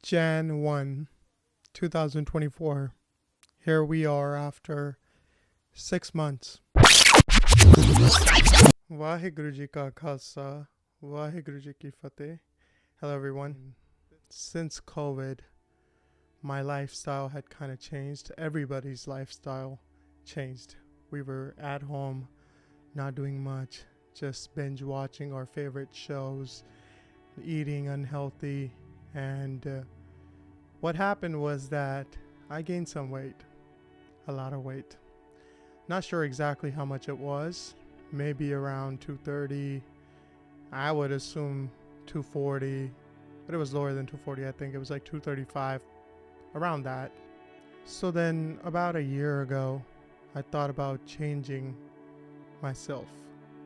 Jan 1, 2024. Here we are after 6 months. Waheguru Ji Ka Khalsa, Waheguru Ji Ki Fateh. Hello everyone. Since COVID, my lifestyle had kind of changed. Everybody's lifestyle changed. We were at home, not doing much, just binge watching our favorite shows, eating unhealthy, and what happened was that I gained some weight, a lot of weight. Not sure exactly how much it was, maybe around 230. I would assume 240, but it was lower than 240. I think it was like 235, around that. So then about a year ago, I thought about changing myself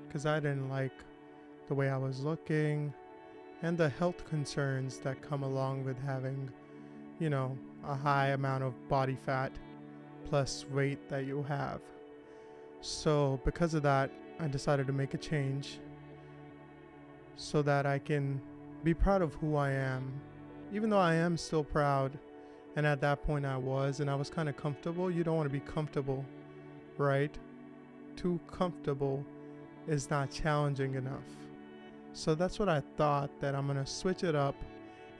because I didn't like the way I was looking and the health concerns that come along with having, a high amount of body fat plus weight that you have. So because of that, I decided to make a change so that I can be proud of who I am. Even though I am still proud, and at that point I was kind of comfortable. You don't want to be comfortable, right? Too comfortable is not challenging enough. So that's what I thought, that I'm going to switch it up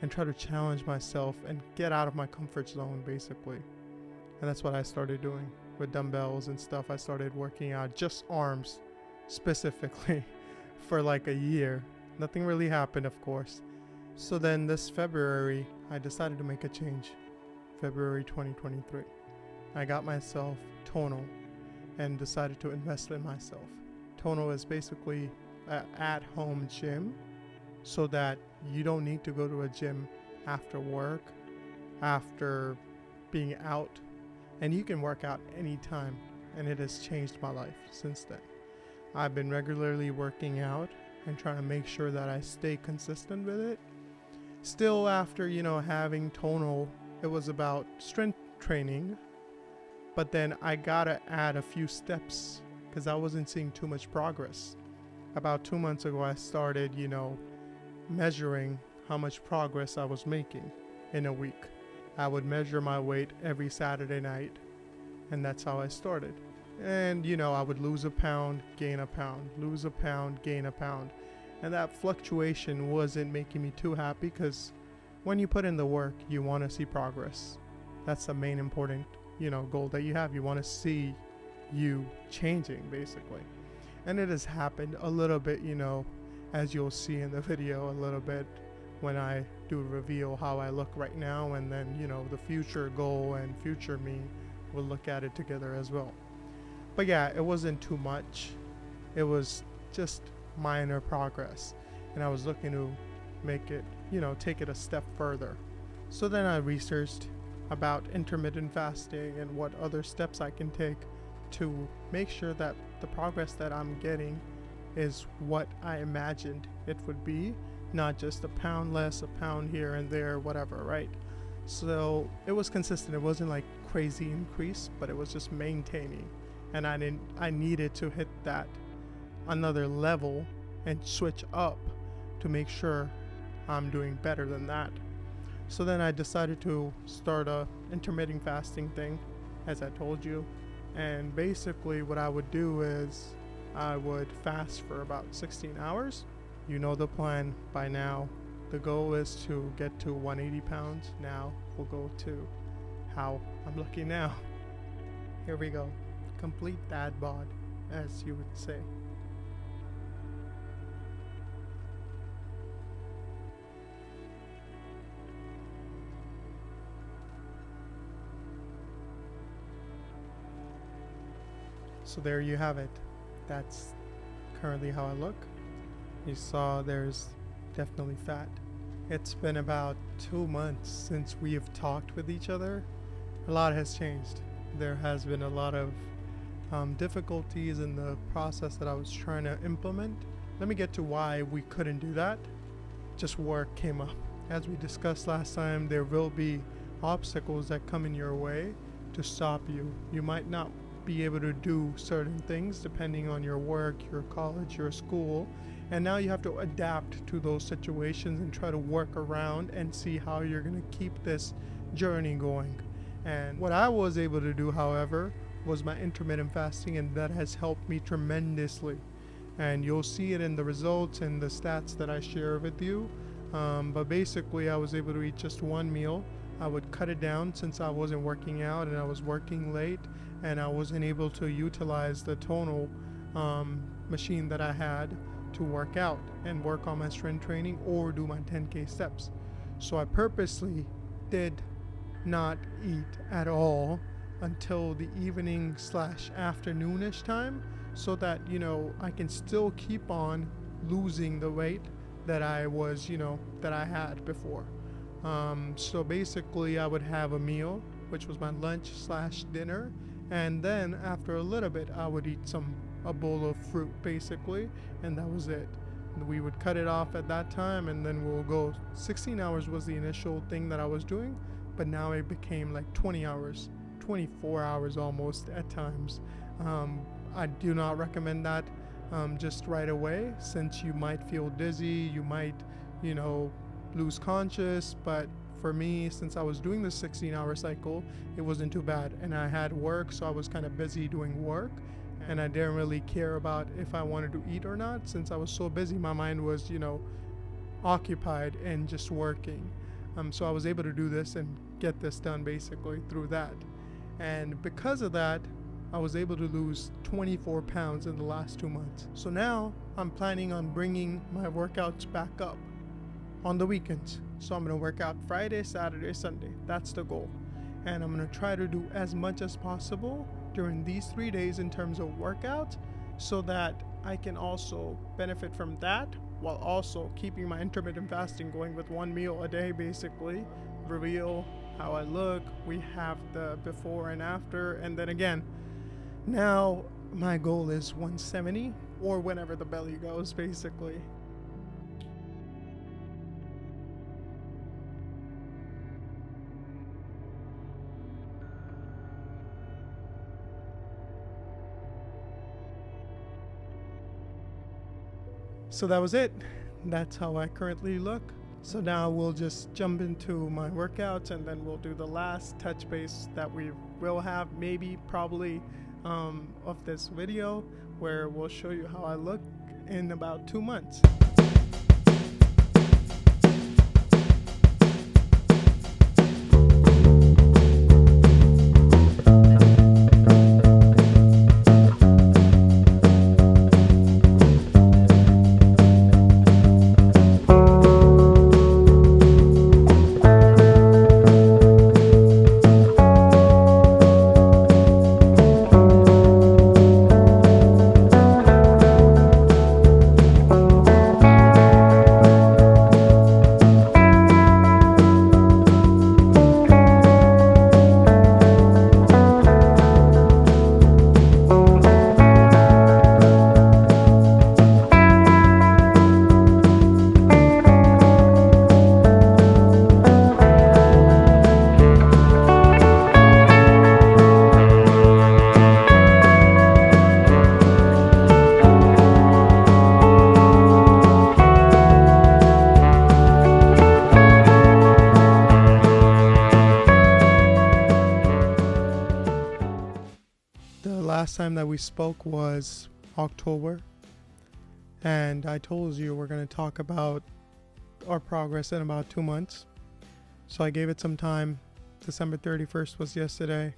and try to challenge myself and get out of my comfort zone, basically. And that's what I started doing with dumbbells and stuff. I started working out just arms specifically for like a year. Nothing really happened, of course. So then this February, I decided to make a change. February 2023. I got myself Tonal and decided to invest in myself. Tonal is basically an at-home gym so that you don't need to go to a gym after work, after being out, and you can work out anytime, and it has changed my life since then. I've been regularly working out and trying to make sure that I stay consistent with it. Still, after having Tonal, it was about strength training, but then I gotta add a few steps because I wasn't seeing too much progress. About 2 months ago, I started, measuring how much progress I was making in a week. I would measure my weight every Saturday night, and that's how I started. And, I would lose a pound, gain a pound, lose a pound, gain a pound. And that fluctuation wasn't making me too happy because when you put in the work, you want to see progress. That's the main important, goal that you have. You want to see you changing, basically. And it has happened a little bit, as you'll see in the video a little bit when I do reveal how I look right now, and then, the future goal and future me will look at it together as well. But yeah, it wasn't too much. It was just minor progress. And I was looking to make it, take it a step further. So then I researched about intermittent fasting and what other steps I can take to make sure that the progress that I'm getting is what I imagined it would be, not just a pound less, a pound here and there, whatever, right? So it was consistent. It wasn't like crazy increase, but it was just maintaining. And I needed to hit that another level and switch up to make sure I'm doing better than that. So then I decided to start a intermittent fasting thing, as I told you. And basically what I would do is I would fast for about 16 hours. You know the plan by now. The goal is to get to 180 pounds. Now we'll go to how I'm looking now. Here we go. Complete dad bod, as you would say. So there you have it. That's currently how I look. You saw there's definitely fat. It's been about 2 months since we have talked with each other. A lot has changed. There has been a lot of difficulties in the process that I was trying to implement. Let me get to why we couldn't do that. Just work came up. As we discussed last time, there will be obstacles that come in your way to stop you. You might not be able to do certain things depending on your work, your college, your school, And now you have to adapt to those situations and try to work around and see how you're going to keep this journey going. And what I was able to do, however, was my intermittent fasting, and that has helped me tremendously. And you'll see it in the results and the stats that I share with you. But basically, I was able to eat just one meal. I would cut it down since I wasn't working out and I was working late, and I wasn't able to utilize the tonal machine that I had to work out and work on my strength training or do my 10K steps. So I purposely did not eat at all until the evening / afternoonish time, so that I can still keep on losing the weight that I was that I had before. So basically I would have a meal, which was my lunch / dinner, and then after a little bit I would eat a bowl of fruit basically, and that was it. We would cut it off at that time, and then we'll go 16 hours was the initial thing that I was doing, but now it became like 20 hours, 24 hours almost at times. I do not recommend that just right away, since you might feel dizzy, you might lose conscious. But for me, since I was doing the 16-hour cycle, it wasn't too bad, and I had work, so I was kind of busy doing work, and I didn't really care about if I wanted to eat or not, since I was so busy. My mind was occupied and just working. So I was able to do this and get this done basically through that. And because of that, I was able to lose 24 pounds in the last 2 months. So now I'm planning on bringing my workouts back up on the weekends. So I'm going to work out Friday, Saturday, Sunday. That's the goal. And I'm going to try to do as much as possible during these 3 days in terms of workouts, so that I can also benefit from that while also keeping my intermittent fasting going with one meal a day basically. Reveal how I look. We have the before and after, and then again, now my goal is 170 or whenever the belly goes basically. So that was it. That's how I currently look. So now we'll just jump into my workouts, and then we'll do the last touch base that we will have, maybe probably of this video, where we'll show you how I look in about 2 months. Last time that we spoke was October, and I told you we're going to talk about our progress in about 2 months. So I gave it some time. December 31st was yesterday.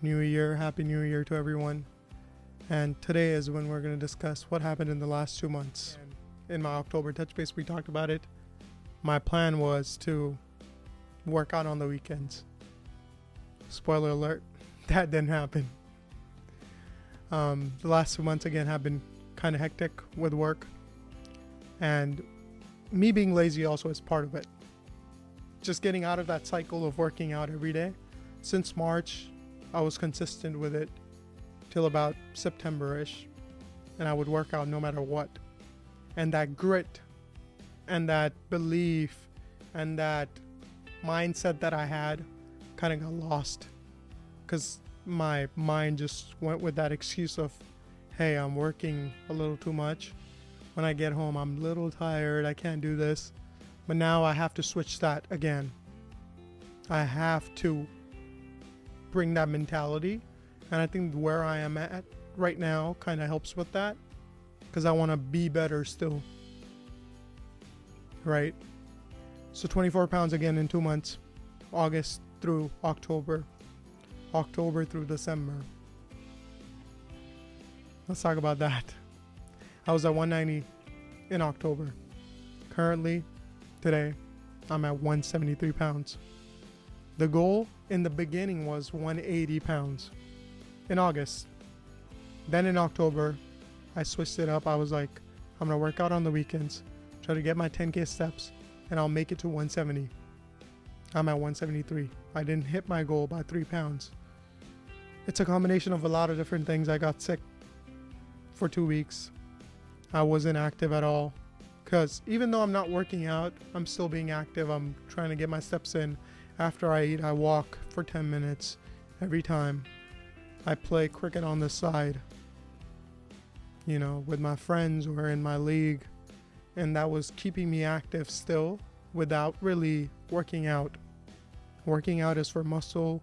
New Year, Happy New Year to everyone. And today is when we're going to discuss what happened in the last 2 months. In my October touch base, we talked about it. My plan was to work out on the weekends. Spoiler alert, that didn't happen. The last 2 months again have been kind of hectic with work, and me being lazy also is part of it. Just getting out of that cycle of working out every day. Since March, I was consistent with it till about September-ish, and I would work out no matter what. And that grit and that belief and that mindset that I had kind of got lost, because my mind just went with that excuse of, hey, I'm working a little too much, when I get home, I'm a little tired, I can't do this. But now I have to switch that again. I have to bring that mentality. And I think where I am at right now kind of helps with that. Because I want to be better still. Right? So 24 pounds again in 2 months. August through October. October through December. Let's talk about that. I was at 190 in October. Currently, today, I'm at 173 pounds. The goal in the beginning was 180 pounds in August. Then in October, I switched it up. I was like, I'm going to work out on the weekends, try to get my 10K steps, and I'll make it to 170. I'm at 173. I didn't hit my goal by 3 pounds. It's a combination of a lot of different things. I got sick for 2 weeks. I wasn't active at all. Because even though I'm not working out, I'm still being active. I'm trying to get my steps in. After I eat, I walk for 10 minutes every time. I play cricket on the side, you know, with my friends or in my league. And that was keeping me active still without really working out. Working out is for muscle.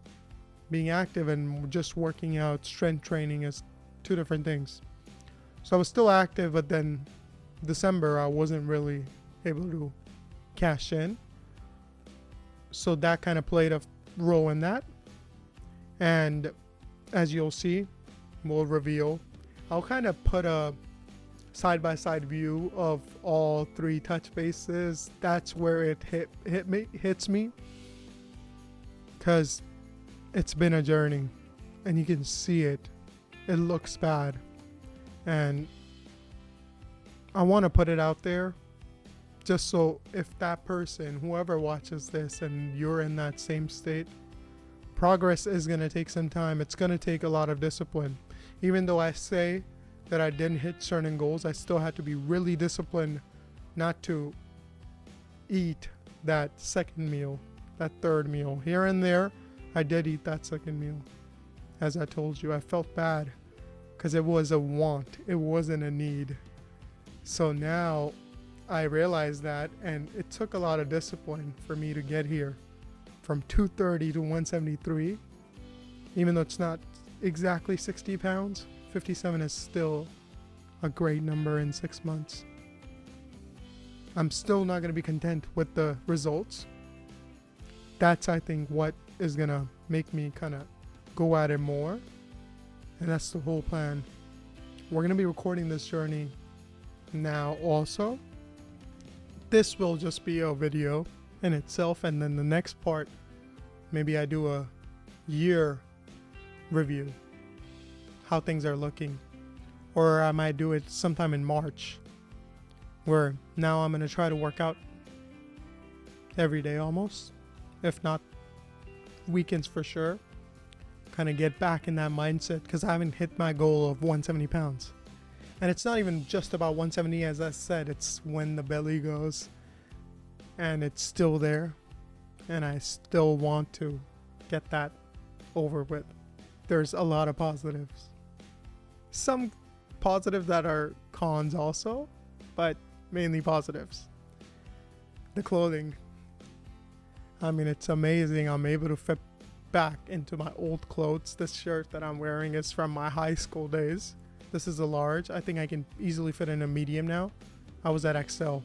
Being active and just working out, strength training is two different things. So I was still active, but then December I wasn't really able to cash in. So that kind of played a role in that. And as you'll see, we'll reveal, I'll kind of put a side-by-side view of all three touch bases. That's where it hits me. Because it's been a journey and you can see it. It looks bad. And I want to put it out there just so if that person, whoever watches this and you're in that same state, progress is going to take some time. It's going to take a lot of discipline. Even though I say that I didn't hit certain goals, I still had to be really disciplined not to eat that second meal, that third meal. Here and there, I did eat that second meal. As I told you, I felt bad because it was a want. It wasn't a need. So now I realized that, and it took a lot of discipline for me to get here from 230 to 173. Even though it's not exactly 60 pounds, 57 is still a great number in 6 months. I'm still not going to be content with the results. That's, I think, what is going to make me kind of go at it more. And that's the whole plan. We're going to be recording this journey now also. This will just be a video in itself, and then the next part, maybe I do a year review, how things are looking. Or I might do it sometime in March, where now I'm going to try to work out every day almost, if not weekends for sure. Kind of get back in that mindset because I haven't hit my goal of 170 pounds. And it's not even just about 170, as I said, it's when the belly goes and it's still there. And I still want to get that over with. There's a lot of positives. Some positives that are cons also, but mainly positives. The clothing. I mean, it's amazing. I'm able to fit back into my old clothes. This shirt that I'm wearing is from my high school days. This is a large. I think I can easily fit in a medium now. I was at XL.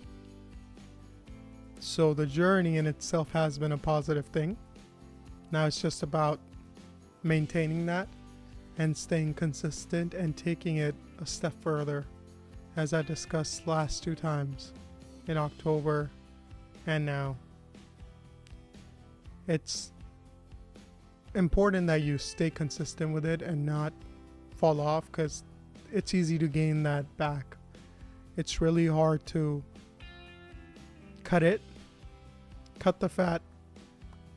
So the journey in itself has been a positive thing. Now it's just about maintaining that and staying consistent and taking it a step further, as I discussed last 2 times in October and now. It's important that you stay consistent with it and not fall off, because it's easy to gain that back. It's really hard to cut the fat,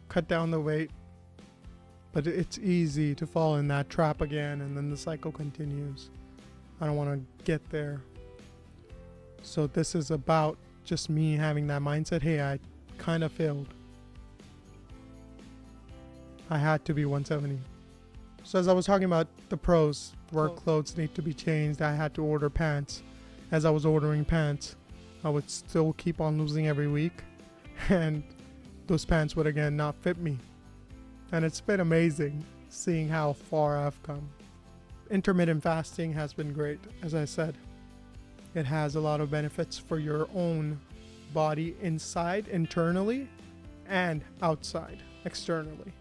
cut down the weight, but it's easy to fall in that trap again, and then the cycle continues. I don't want to get there. So this is about just me having that mindset. Hey, I kind of failed. I had to be 170. So as I was talking about the pros, work clothes need to be changed. I had to order pants. as I was ordering pants, I would still keep on losing every week, and those pants would again not fit me. And it's been amazing seeing how far I've come. Intermittent fasting has been great, as I said. It has a lot of benefits for your own body inside, internally, and outside, externally.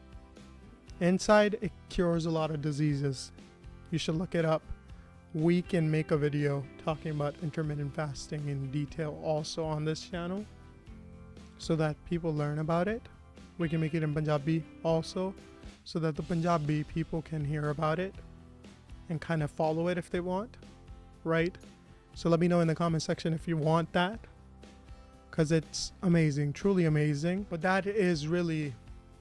Inside, it cures a lot of diseases. You should look it up. We can make a video talking about intermittent fasting in detail also on this channel so that people learn about it. We can make it in Punjabi also so that the Punjabi people can hear about it and kind of follow it if they want, right? So let me know in the comment section if you want that, because it's amazing, truly amazing. But that is really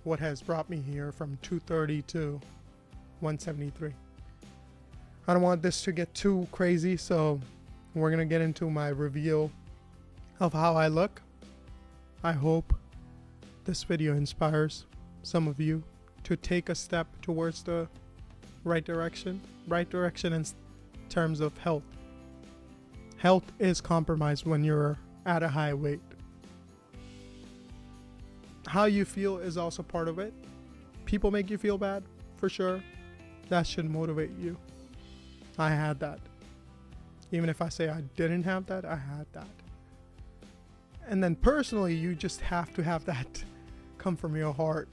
what has brought me here from 230 to 173. I don't want this to get too crazy, so we're gonna get into my reveal of how I look. I hope this video inspires some of you to take a step towards the right direction in terms of health. Health is compromised when you're at a high weight. How you feel is also part of it. People make you feel bad, for sure. That should motivate you. I had that. Even if I say I didn't have that, I had that. And then personally, you just have to have that come from your heart.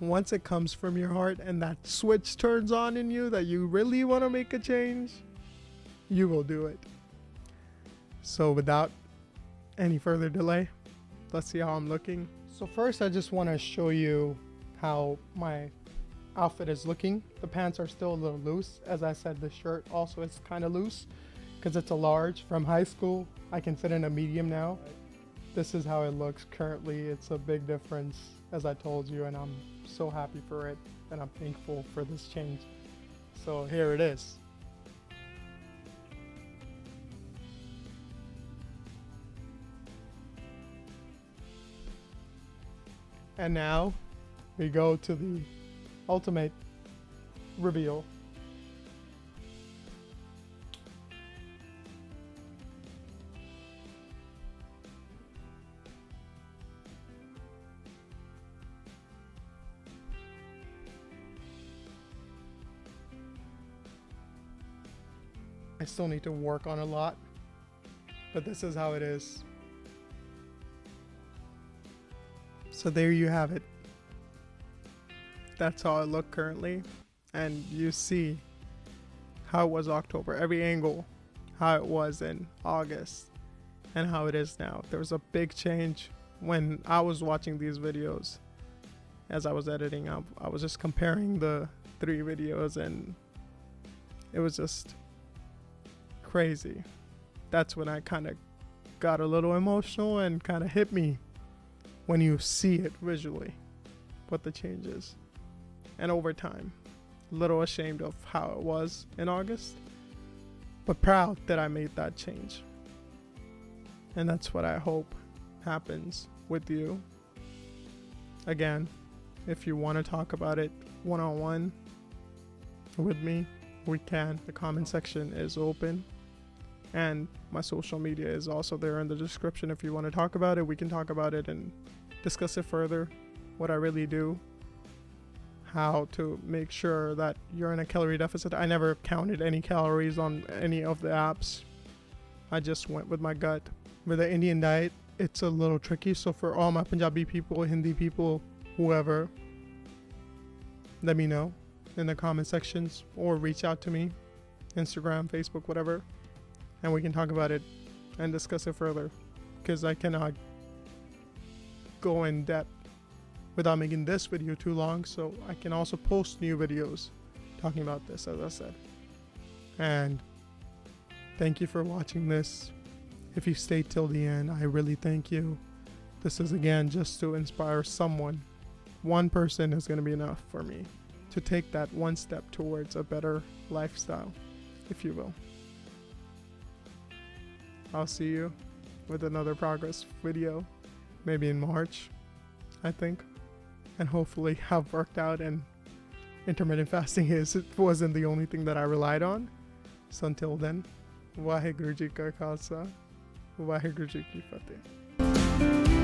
Once it comes from your heart and that switch turns on in you that you really want to make a change, you will do it. So without any further delay, let's see how I'm looking. So first, I just want to show you how my outfit is looking. The pants are still a little loose. As I said, the shirt also is kind of loose because it's a large from high school. I can fit in a medium now. This is how it looks currently. It's a big difference, as I told you, and I'm so happy for it, and I'm thankful for this change. So here it is. And now we go to the ultimate reveal. I still need to work on a lot, but this is how it is. So there you have it. That's how I look currently. And you see how it was October, every angle, how it was in August and how it is now. There was a big change when I was watching these videos. As I was editing, I was just comparing the 3 videos and it was just crazy. That's when I kind of got a little emotional and kind of hit me when you see it visually, what the change is. And over time, a little ashamed of how it was in August, but proud that I made that change. And that's what I hope happens with you. Again, if you want to talk about it one-on-one with me, we can. The comment section is open. And my social media is also there in the description. If you want to talk about it, we can talk about it and discuss it further, what I really do, how to make sure that you're in a calorie deficit. I never counted any calories on any of the apps. I just went with my gut. With the Indian diet, it's a little tricky. So for all my Punjabi people, Hindi people, whoever, let me know in the comment sections or reach out to me, Instagram, Facebook, whatever, and we can talk about it and discuss it further, because I cannot go in depth without making this video too long. So I can also post new videos talking about this, as I said. And thank you for watching this. If you stayed till the end, I really thank you. This is again just to inspire someone. One person is going to be enough for me to take that one step towards a better lifestyle, if you will. I'll see you with another progress video, maybe in March, I think. And hopefully I've worked out and intermittent fasting wasn't the only thing that I relied on. So until then, Waheguru ji ਕਾ ਖਾਲਸਾ ਵਾਹਿਗੁਰੂ ਜੀ ਕੀ ਫਤਿਹ।